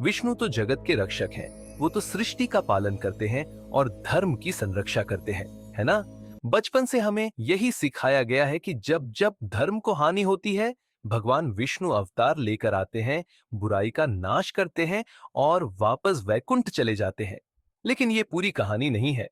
विष्णु तो जगत के रक्षक हैं, वो तो सृष्टि का पालन करते हैं और धर्म की संरक्षा करते हैं, है ना। बचपन से हमें यही सिखाया गया है कि जब जब धर्म को हानि होती है, भगवान विष्णु अवतार लेकर आते हैं, बुराई का नाश करते हैं और वापस वैकुंठ चले जाते हैं। लेकिन ये पूरी कहानी नहीं है।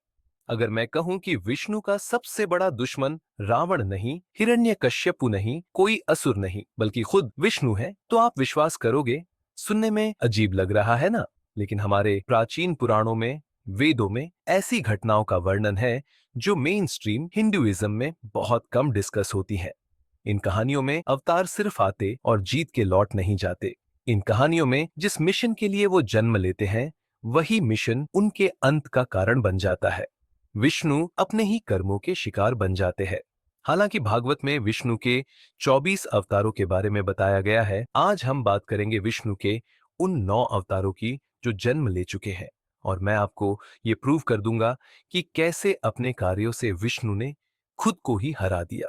अगर मैं कहूं कि विष्णु का सबसे बड़ा दुश्मन रावण नहीं, हिरण्यकश्यपु नहीं, कोई असुर नहीं, बल्कि खुद विष्णु है, तो आप विश्वास करोगे। सुनने में अजीब लग रहा है ना, लेकिन हमारे प्राचीन पुराणों में, वेदों में ऐसी घटनाओं का वर्णन है जो मेन स्ट्रीम हिंदुइज्म में बहुत कम डिस्कस होती है। इन कहानियों में अवतार सिर्फ आते और जीत के लौट नहीं जाते। इन कहानियों में जिस मिशन के लिए वो जन्म लेते हैं, वही मिशन उनके अंत का कारण बन जाता है। विष्णु अपने ही कर्मों के शिकार बन जाते हैं। हालांकि भागवत में विष्णु के 24 अवतारों के बारे में बताया गया है, आज हम बात करेंगे विष्णु के उन 9 अवतारों की जो जन्म ले चुके हैं। और मैं आपको ये प्रूव कर दूंगा कि कैसे अपने कार्यों से विष्णु ने खुद को ही हरा दिया।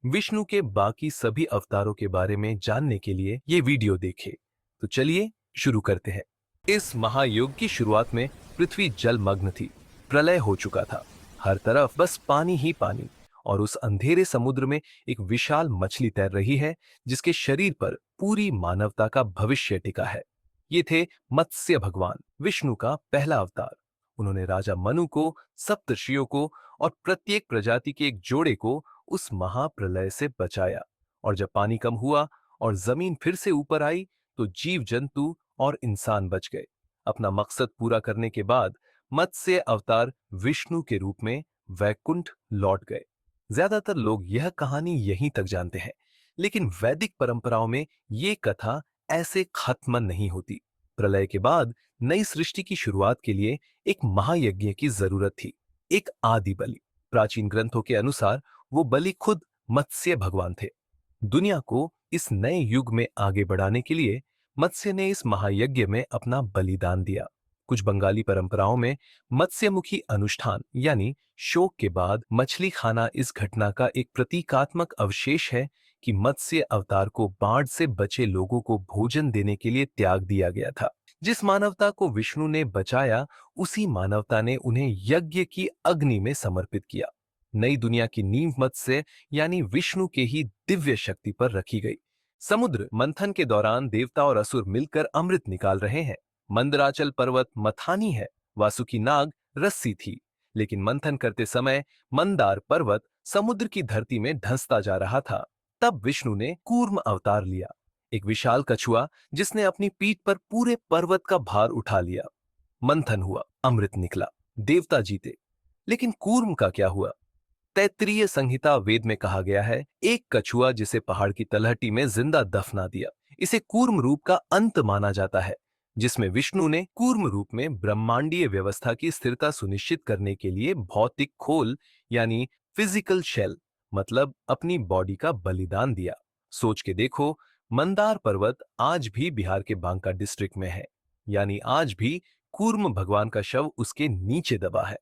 विष्णु के बाकी सभी अवतारों के बारे में जानने के लिए ये वीडियो देखें। तो चलिए शुरू करते हैं। इस महायुग की शुरुआत में पृथ्वी जलमग्न थी, प्रलय हो चुका था। हर तरफ बस पानी ही पानी, और उस अंधेरे समुद्र में एक विशाल मछली तैर रही है जिसके शरीर पर पूरी मानवता का भविष्य टिका है। ये थे मत्स्य भगवान, विष्णु का पहला अवतार। उन्होंने राजा मनु को, सप्तर्षियों को और प्रत्येक प्रजाति के एक जोड़े को उस महाप्रलय से बचाया। और जब पानी कम हुआ और जमीन फिर से ऊपर आई, तो जीव जंतु और इंसान बच गए। अपना मकसद पूरा करने के बाद मत्स्य अवतार विष्णु के रूप में वैकुंठ लौट गए। ज्यादातर लोग यह कहानी यहीं तक जानते हैं, लेकिन वैदिक परंपराओं में ये कथा ऐसे खत्म नहीं होती। प्रलय के बाद नई सृष्टि की शुरुआत के लिए एक महायज्ञ की जरूरत थी, एक आदि बलि। प्राचीन ग्रंथों के अनुसार वो बलि खुद मत्स्य भगवान थे। दुनिया को इस नए युग में आगे बढ़ाने के लिए मत्स्य ने इस महायज्ञ में अपना बलिदान दिया। कुछ बंगाली परंपराओं में मत्स्यमुखी अनुष्ठान यानी शोक के बाद मछली खाना इस घटना का एक प्रतीकात्मक अवशेष है कि मत्स्य अवतार को बाढ़ से बचे लोगों को भोजन देने के लिए त्याग दिया गया था। जिस मानवता को विष्णु ने बचाया, उसी मानवता ने उन्हें यज्ञ की अग्नि में समर्पित किया। नई दुनिया की नींव मत्स्य यानी विष्णु के ही दिव्य शक्ति पर रखी गई। समुद्र मंथन के दौरान देवता और असुर मिलकर अमृत निकाल रहे हैं। मंदराचल पर्वत मथानी है, वासुकी नाग रस्सी थी, लेकिन मंथन करते समय मंदार पर्वत समुद्र की धरती में धंसता जा रहा था। तब विष्णु ने कूर्म अवतार लिया, एक विशाल कछुआ जिसने अपनी पीठ पर पूरे पर्वत का भार उठा लिया। मंथन हुआ, अमृत निकला, देवता जीते। लेकिन कूर्म का क्या हुआ? तैत्तिरीय संहिता वेद में कहा गया है, एक कछुआ जिसे पहाड़ की तलहटी में जिंदा दफना दिया। इसे कूर्म रूप का अंत माना जाता है, जिसमें विष्णु ने कूर्म रूप में ब्रह्मांडीय व्यवस्था की स्थिरता सुनिश्चित करने के लिए भौतिक खोल यानी फिजिकल शेल, मतलब अपनी बॉडी का बलिदान दिया। सोच के देखो, मंदार पर्वत आज भी बिहार के बांका डिस्ट्रिक्ट में है, यानी आज भी कूर्म भगवान का शव उसके नीचे दबा है।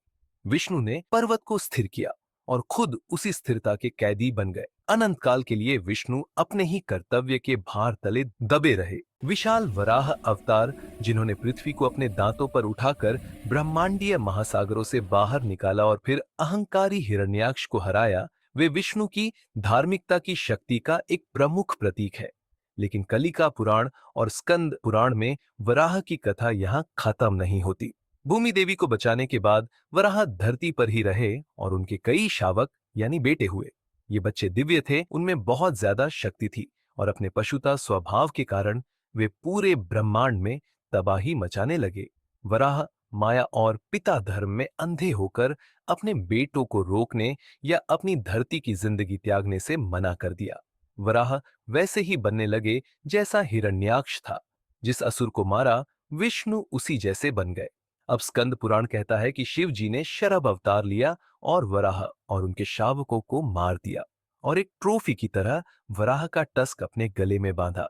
विष्णु ने पर्वत को स्थिर किया और खुद उसी स्थिरता के कैदी बन गए। अनंत काल के लिए विष्णु अपने ही कर्तव्य के भार तले दबे रहे। विशाल वराह अवतार, जिन्होंने पृथ्वी को अपने दांतों पर उठाकर ब्रह्मांडीय महासागरों से बाहर निकाला और फिर अहंकारी हिरण्याक्ष को हराया, वे विष्णु की धार्मिकता की शक्ति का एक प्रमुख प्रतीक है। लेकिन कलिका पुराण और स्कंद पुराण में वराह की कथा यहाँ खत्म नहीं होती। भूमि देवी को बचाने के बाद वराह धरती पर ही रहे और उनके कई शावक यानी बेटे हुए। ये बच्चे दिव्य थे, उनमें बहुत ज्यादा शक्ति थी और अपने पशुता स्वभाव के कारण वे पूरे ब्रह्मांड में तबाही मचाने लगे। वराह माया और पिता धर्म में अंधे होकर अपने बेटों को रोकने या अपनी धरती की जिंदगी त्यागने से मना कर दिया। वराह वैसे ही बनने लगे जैसा हिरण्याक्ष था। जिस असुर को मारा, विष्णु उसी जैसे बन गए। अब स्कंद पुराण कहता है कि शिव जी ने शरभ अवतार लिया और वराह और उनके शावकों को मार दिया और एक ट्रॉफी की तरह वराह का टस्क अपने गले में बांधा।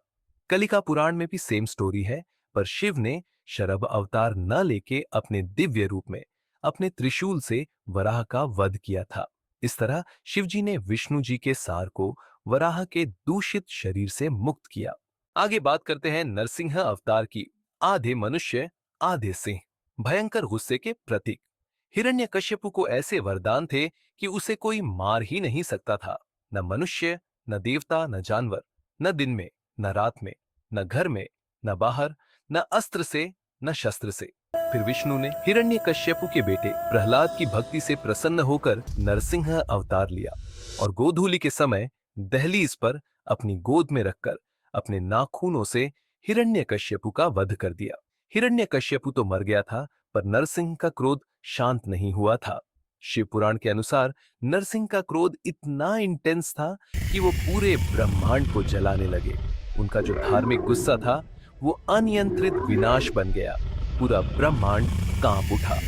कलिका पुराण में भी सेम स्टोरी है, पर शिव ने शरभ अवतार न लेके अपने दिव्य रूप में अपने त्रिशूल से वराह का वध किया था। इस तरह शिवजी ने विष्णु जी के सार को वराह के दूषित शरीर से मुक्त किया। आगे बात करते हैं नरसिंह अवतार की। आधे मनुष्य आधे सिंह, भयंकर गुस्से के प्रतीक। हिरण्यकश्यपु को ऐसे वरदान थे कि उसे कोई मार ही नहीं सकता था। न मनुष्य, न देवता, न जानवर, न दिन में, न रात में, न घर में, न बाहर, न अस्त्र से, न शस्त्र से। फिर विष्णु ने हिरण्यकश्यपु के बेटे प्रहलाद की भक्ति से प्रसन्न होकर नरसिंह अवतार लिया और गोधूलि के समय दहलीज पर अपनी गोद में रखकर अपने नाखूनों से हिरण्यकश्यपु का वध कर दिया। हिरण्यकश्यपु तो मर गया था, पर नरसिंह का क्रोध शांत नहीं हुआ था। शिव पुराण के अनुसार नरसिंह का क्रोध इतना इंटेंस था कि वो पूरे ब्रह्मांड को जलाने लगे। उनका जो धार्मिक गुस्सा था वो अनियंत्रित विनाश बन गया। पूरा ब्रह्मांड कांप उठा।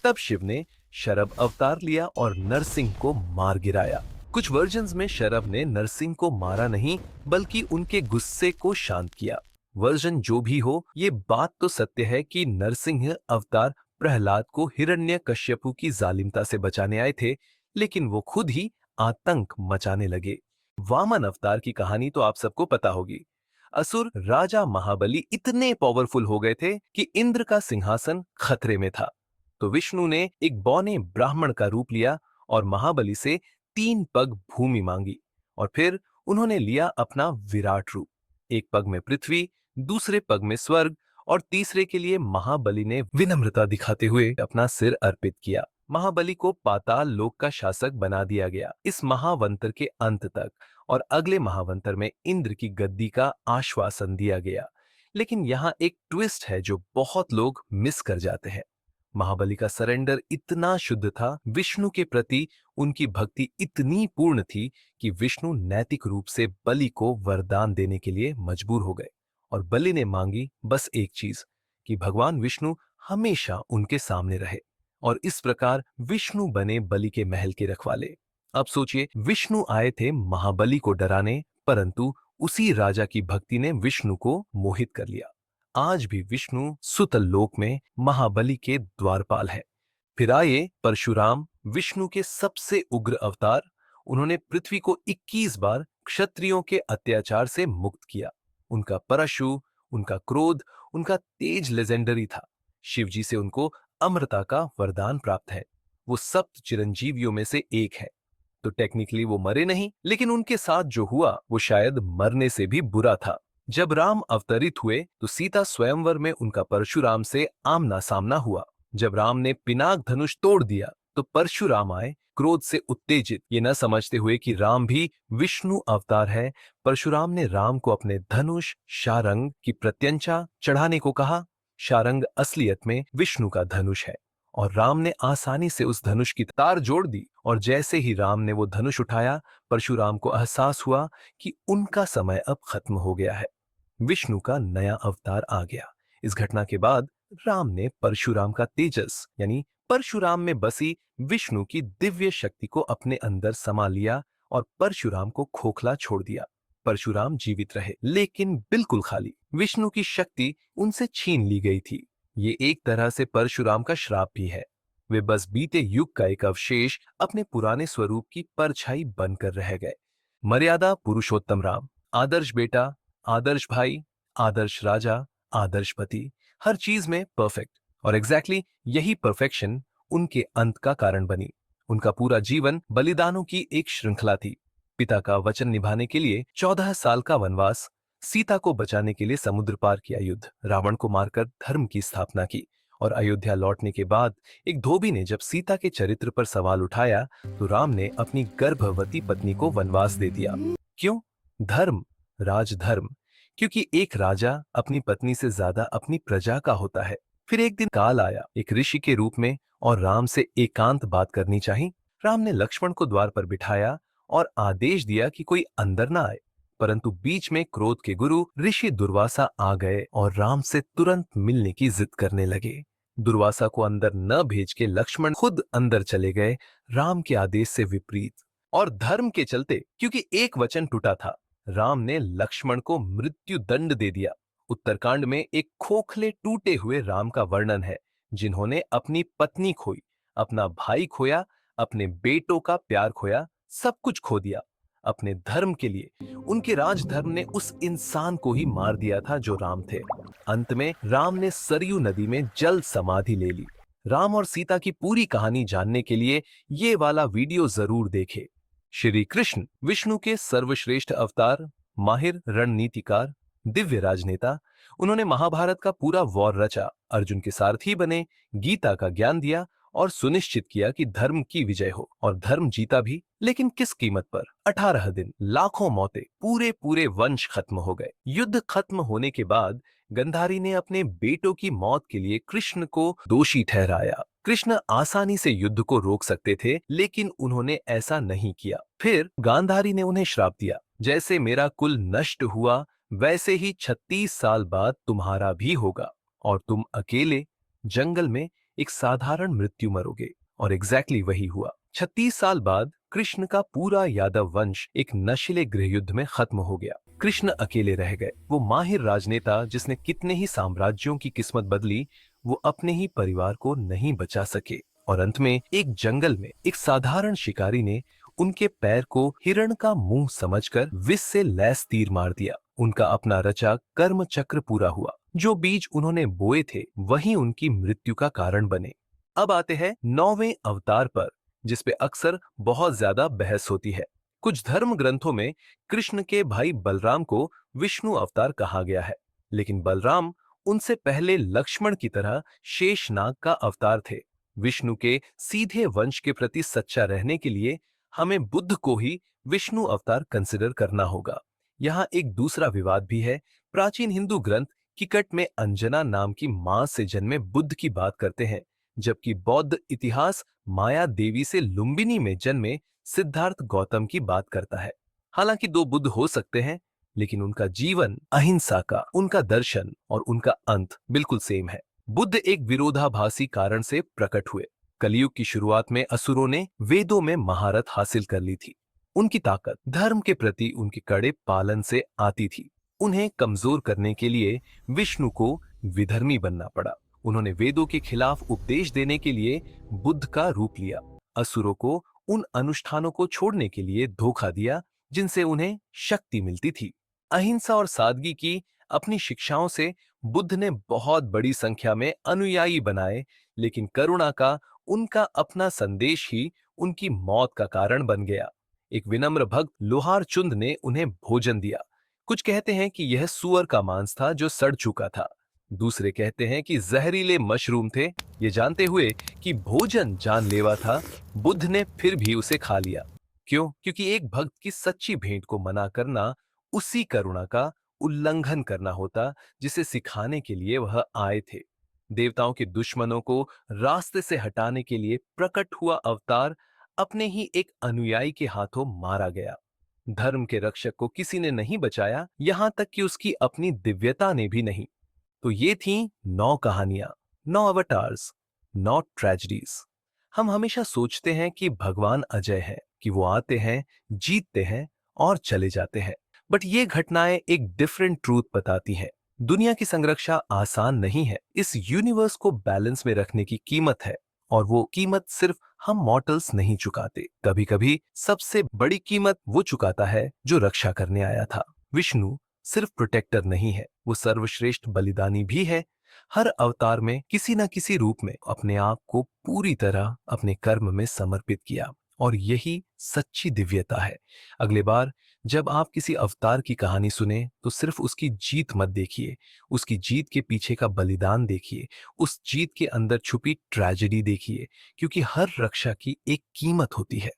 तब शिव ने शरभ अवतार लिया और नरसिंह को मार गिराया। कुछ वर्जन्स में शरभ ने नरसिंह को मारा नहीं, बल्कि उनके गुस्से को शांत किया। वर्जन जो भी हो, ये बात तो सत्य है कि नरसिंह अवतार प्रहलाद को हिरण्यकश्यपु की जालिमता से बचाने आए थे, लेकिन वो खुद ही आतंक मचाने लगे। वामन अवतार की कहानी तो आप सबको पता होगी। असुर राजा महाबली इतने पावरफुल हो गए थे कि इंद्र का सिंहासन खतरे में था। तो विष्णु ने एक बौने ब्राह्मण का रूप लिया और महाबली से 3 पग भूमि मांगी, और फिर उन्होंने लिया अपना विराट रूप। एक पग में पृथ्वी, दूसरे पग में स्वर्ग, और तीसरे के लिए महाबली ने विनम्रता दिखाते हुए अपना सिर अर्पित किया। महाबली को पाताल लोक का शासक बना दिया गया इस महावंतर के अंत तक, और अगले महावंतर में इंद्र की गद्दी का आश्वासन दिया गया। लेकिन यहाँ एक ट्विस्ट है जो बहुत लोग मिस कर जाते हैं। महाबली का सरेंडर इतना शुद्ध था, विष्णु के प्रति उनकी भक्ति इतनी पूर्ण थी कि विष्णु नैतिक रूप से बलि को वरदान देने के लिए मजबूर हो गए। और बलि ने मांगी बस एक चीज, कि भगवान विष्णु हमेशा उनके सामने रहे। और इस प्रकार विष्णु बने बलि के महल के रखवाले। अब सोचिए, विष्णु आए थे महाबली को डराने, परंतु उसी राजा की भक्ति ने विष्णु को मोहित कर लिया। आज भी विष्णु सुतल लोक में महाबली के द्वारपाल है। फिर आए परशुराम, विष्णु के सबसे उग्र अवतार। उन्होंने पृथ्वी को 21 बार क्षत्रियों के अत्याचार से मुक्त किया। उनका परशु, उनका क्रोध, उनका तेज लेजेंडरी था। शिवजी से उनको अमरता का वरदान प्राप्त है। वो सप्त चिरंजीवियों में से एक है। तो टेक्निकली वो मरे नहीं, लेकिन उनके साथ जो हुआ वो शायद मरने से भी बुरा था। जब राम अवतरित हुए तो सीता स्वयंवर में उनका परशुराम से आमना सामना हुआ। जब राम ने पिनाक धनुष तोड़ दिया तो परशुराम आए, क्रोध से उत्तेजित, ये न समझते हुए कि राम भी विष्णु अवतार है। परशुराम ने राम को अपने धनुष शारंग की प्रत्यंचा चढ़ाने को कहा। शारंग असलियत में विष्णु का धनुष है, और राम ने आसानी से उस धनुष की तार जोड़ दी। और जैसे ही राम ने वो धनुष उठाया, परशुराम को एहसास हुआ कि उनका समय अब खत्म हो गया है। विष्णु का नया अवतार आ गया। इस घटना के बाद राम ने परशुराम का तेजस, यानी परशुराम में बसी विष्णु की दिव्य शक्ति को अपने अंदर समा लिया और परशुराम को खोखला छोड़ दिया। परशुराम जीवित रहे, लेकिन बिल्कुल खाली। विष्णु की शक्ति उनसे छीन ली गई थी। ये एक तरह से परशुराम का श्राप भी है। वे बस बीते युग का एक अवशेष, अपने पुराने स्वरूप की परछाई बनकर रह गए। मर्यादा पुरुषोत्तम राम, आदर्श बेटा, आदर्श भाई, आदर्श राजा, आदर्श पति, हर चीज में परफेक्ट। और एग्जैक्टली यही परफेक्शन उनके अंत का कारण बनी। उनका पूरा जीवन बलिदानों की एक श्रृंखला थी। पिता का वचन निभाने के लिए 14 साल का वनवास, सीता को बचाने के लिए समुद्र पार किया युद्ध, रावण को मारकर धर्म की स्थापना की, और अयोध्या लौटने के बाद एक धोबी ने जब सीता के चरित्र पर सवाल उठाया तो राम ने अपनी गर्भवती पत्नी को वनवास दे दिया। क्यों? धर्म, राजधर्म। क्योंकि एक राजा अपनी पत्नी से ज्यादा अपनी प्रजा का होता है। फिर एक दिन काल आया एक ऋषि के रूप में, और राम से एकांत बात करनी चाहिए। राम ने लक्ष्मण को द्वार पर बिठाया और आदेश दिया कि कोई अंदर ना आए। परंतु बीच में क्रोध के गुरु ऋषि दुर्वासा आ गए और राम से तुरंत मिलने की जिद करने लगे। दुर्वासा को अंदर न भेज के लक्ष्मण खुद अंदर चले गए, राम के आदेश से विपरीत। और धर्म के चलते, क्योंकि एक वचन टूटा था, राम ने लक्ष्मण को मृत्यु दंड दे दिया। उत्तरकांड में एक खोखले टूटे हुए राम का वर्णन है, जिन्होंने अपनी पत्नी खोई, अपना भाई खोया, अपने बेटों का प्यार खोया, सब कुछ खो दिया। अपने धर्म के लिए उनके राजधर्म ने उस इंसान को ही मार दिया था जो राम थे। अंत में राम ने सरयू नदी में जल समाधि ले ली। राम और सीता की पूरी कहानी जानने के लिए ये वाला वीडियो जरूर देखें। श्री कृष्ण विष्णु के सर्वश्रेष्ठ अवतार, माहिर रणनीतिकार, दिव्य राजनेता। उन्होंने महाभारत का पूरा वॉर रचा, अर्जुन के सारथी बने, गीता का ज्ञान दिया और सुनिश्चित किया कि धर्म की विजय हो, और धर्म जीता भी। लेकिन किस कीमत पर? 18 दिन, लाखों मौतें, पूरे पूरे वंश खत्म हो गए। युद्ध खत्म होने के बाद गंधारी ने अपने बेटों की मौत के लिए कृष्ण को दोषी ठहराया। कृष्ण आसानी से युद्ध को रोक सकते थे, लेकिन उन्होंने ऐसा नहीं किया। फिर गांधारी ने उन्हें श्राप दिया, जैसे मेरा कुल नष्ट हुआ वैसे ही 36 साल बाद तुम्हारा भी होगा, और तुम अकेले जंगल में एक साधारण मृत्यु मरोगे। और एग्जैक्टली वही हुआ। 36 साल बाद कृष्ण का पूरा यादव वंश एक नशीले गृहयुद्ध में खत्म हो गया। कृष्ण अकेले रह गए। वो माहिर राजनेता जिसने कितने ही साम्राज्यों की किस्मत बदली, वो अपने ही परिवार को नहीं बचा सके। और अंत में एक जंगल में एक साधारण शिकारी ने उनके पैर को हिरण का मुंह समझकर विष से लैस तीर मार दिया। उनका अपना रचा कर्म चक्र पूरा हुआ। जो बीज उन्होंने बोए थे वही उनकी मृत्यु का कारण बने। अब आते हैं 9वें अवतार पर, जिसपे अक्सर बहुत ज्यादा बहस होती है। कुछ धर्म ग्रंथों में कृष्ण के भाई बलराम को विष्णु अवतार कहा गया है, लेकिन बलराम उनसे पहले लक्ष्मण की तरह शेषनाग का अवतार थे। विष्णु के सीधे वंश के प्रति सच्चा रहने के लिए हमें बुद्ध को ही विष्णु अवतार कंसिडर करना होगा। यहाँ एक दूसरा विवाद भी है। प्राचीन हिंदू ग्रंथ किकट में अंजना नाम की मां से जन्मे बुद्ध की बात करते हैं, जबकि बौद्ध इतिहास माया देवी से लुम्बिनी में जन्मे सिद्धार्थ गौतम की बात करता है। हालांकि दो बुद्ध हो सकते हैं, लेकिन उनका जीवन, अहिंसा का उनका दर्शन और उनका अंत बिल्कुल सेम है। बुद्ध एक विरोधाभासी कारण से प्रकट हुए। कलयुग की शुरुआत में असुरों ने वेदों में महारत हासिल कर ली थी। उनकी ताकत धर्म के प्रति उनके कड़े पालन से आती थी। उन्हें कमजोर करने के लिए विष्णु को विधर्मी बनना पड़ा। उन्होंने वेदों के खिलाफ उपदेश देने के लिए बुद्ध का रूप लिया। असुरों को उन अनुष्ठानों को छोड़ने के लिए धोखा दिया जिनसे उन्हें शक्ति मिलती थी। अहिंसा और सादगी की अपनी शिक्षाओं से बुद्ध ने बहुत बड़ी संख्या में अनुयायी बनाए, लेकिन करुणा का उनका अपना संदेश ही उनकी मौत का कारण बन गया। एक विनम्र भक्त लोहार चुंद ने उन्हें भोजन दिया। कुछ कहते हैं कि यह सूअर का मांस था जो सड़ चुका था। दूसरे कहते हैं कि जहरीले मशरूम थे। ये जानते हुए कि भोजन जानलेवा था, बुद्ध ने फिर भी उसे खा लिया। क्यों? क्योंकि एक भक्त की सच्ची भेंट को मना करना उसी करुणा का उल्लंघन करना होता जिसे सिखाने के लिए वह आए थे। देवताओं के दुश्मनों को रास्ते से हटाने के लिए प्रकट हुआ अवतार अपने ही एक अनुयायी के हाथों मारा गया। धर्म के रक्षक को किसी ने नहीं बचाया, यहां तक कि उसकी अपनी दिव्यता ने भी नहीं। तो ये थी 9 कहानियां, 9 अवतार्स, 9 ट्रेजेडीज। हम हमेशा सोचते हैं कि भगवान अजय है, कि वो आते हैं, जीतते हैं और चले जाते हैं। बट ये घटनाएं एक डिफरेंट ट्रूथ बताती हैं। दुनिया की संरक्षा आसान नहीं है। इस यूनिवर्स को बैलेंस में रखने की कीमत है, और वो कीमत सिर्फ हम मॉर्टल्स नहीं चुकाते। कभी कभी सबसे बड़ी कीमत वो चुकाता है जो रक्षा करने आया था। विष्णु सिर्फ प्रोटेक्टर नहीं है, वो सर्वश्रेष्ठ बलिदानी भी है। हर अवतार में किसी न किसी रूप में अपने आप को पूरी तरह अपने कर्म में समर्पित किया, और यही सच्ची दिव्यता है। अगले बार जब आप किसी अवतार की कहानी सुने तो सिर्फ उसकी जीत मत देखिए, उसकी जीत के पीछे का बलिदान देखिए, उस जीत के अंदर छुपी ट्रेजेडी देखिए, क्योंकि हर रक्षा की एक कीमत होती है,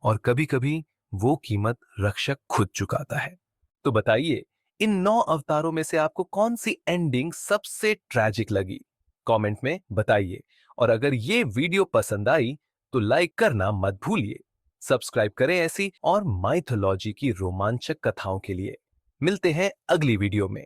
और कभी कभी वो कीमत रक्षक खुद चुकाता है। तो बताइए, इन 9 अवतारों में से आपको कौन सी एंडिंग सबसे ट्रैजिक लगी? कमेंट में बताइए। और अगर ये वीडियो पसंद आई तो लाइक करना मत भूलिए। सब्सक्राइब करें ऐसी और माइथोलॉजी की रोमांचक कथाओं के लिए। मिलते हैं अगली वीडियो में।